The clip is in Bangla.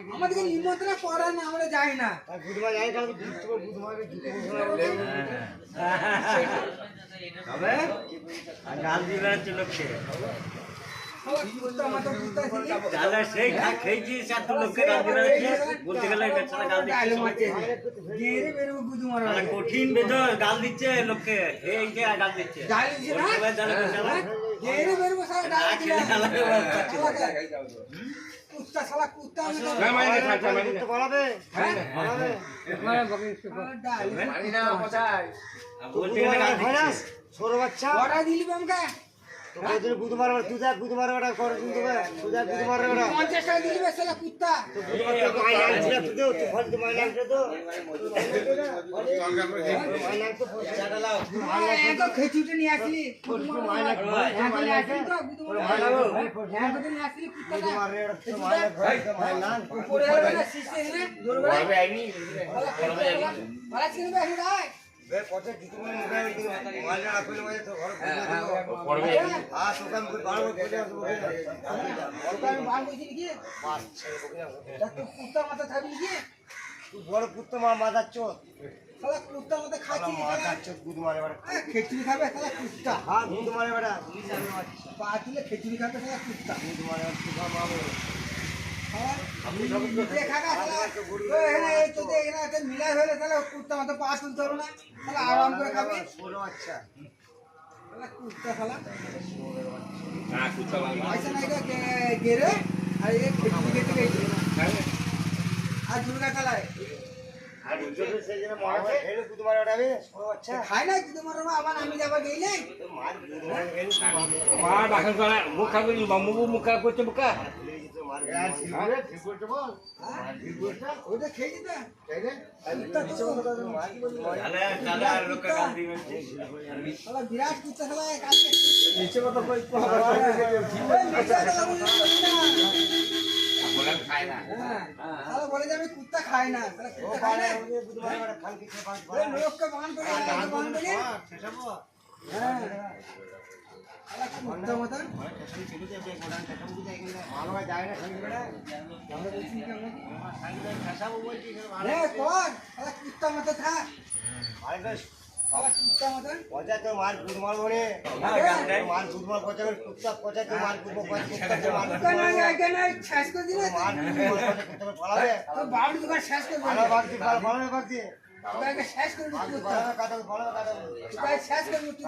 আমাদেরকে নিমন্ত্রণ করা না, আমরা যাই না। গাল দিবে লোককে কঠিন বেদর গাল দিচ্ছে লোককে গাল দিচ্ছে কুত্তা শালা কুত্তা ছোট বাচ্চা দিলি বামকা বুধবার তুই যা বুধবার ওটা করে কিন্তু তুই যা বুধবার ওটা 50 টাকা দিলি বে শালা কুত্তা তো বুধবার তো মাই লাগছে তুই তো ফল তো মাই লাগছে তো মাই লাগছে টাকা লাও এত খেচুটে নিয়ে আসলি মাই লাগছে হ্যাঁ বলে আসলি তো বুধবার মাই লাগো হ্যাঁ বলে নিয়ে আসলি কুত্তা বুধবার রে তো মাই লাগছে মাই লাগ উপরে না সিস্টেম নে দৌড় পড়বে আইনি মারা ছিল বে হিদাই বে পথে দিতে মানে মোবাইল দিও মাল না কইলে মানে তো ঘর পড়বে আ সকাল করে বাড়বো কইলে আসবো সরকার বাল কইছি নাকি পাঁচ ছেলে বকে আসবো তো কুত্তা মাথা থাকবি নাকি তুই বড় পুত্র মা মাদার চোদ শালা কুত্তা মাথা খাচ্ছি মাদার চোদ বুধবার বেটা খেচুড়ি খাবে শালা কুত্তা হ্যাঁ বুধবার বেটা পা তুলে খেচুড়ি খাবে শালা কুত্তা বুধবার তুই মামা আমি নিচে খাগা শালা এই তো দেখ না এটা মিলাই হলে শালা কুত্তা মাথা পা তুলতে হবে না শালা আরাম করে খাবে ছোট বাচ্চা শালা কুত্তা শালা হ্যাঁ কুত্তা বাবা আচ্ছা না এটা গেরে আর এই খেচুড়ি খেতে গেছে আর দুর্গা চালায় আর বুঝছো সেই জন্য মনে হয় হেলে বুধবার বেটা বে ছোট বাচ্চা খাই না কিন্তু তোমার আবার আমি যাবা গেলে মার বুধবার হেলে মা বাসন করা মুখ খাবে মুখ খারাপ করছে মুখা ওইটা খেয়ে দিতে বিরাট কুত্তা খেলা নিচে কথা কই বলে যে আমি কুত্তা খাই না লোককে বান করে কুত্তা মতন কুত্তা মতো থাক কুত্তা মতন পচা তো মার বুধবার বলে মার বুধবার পচা কুত্তা পচা তো মার বুধবার শেষ করে দিলে মার বুধবার কুত্তা পালাবে বাবুর দোকান শেষ করে ভালো বাগদি ভালো বাগদি শেষ করে কাটা ভালো কাটা শেষ করবি তুই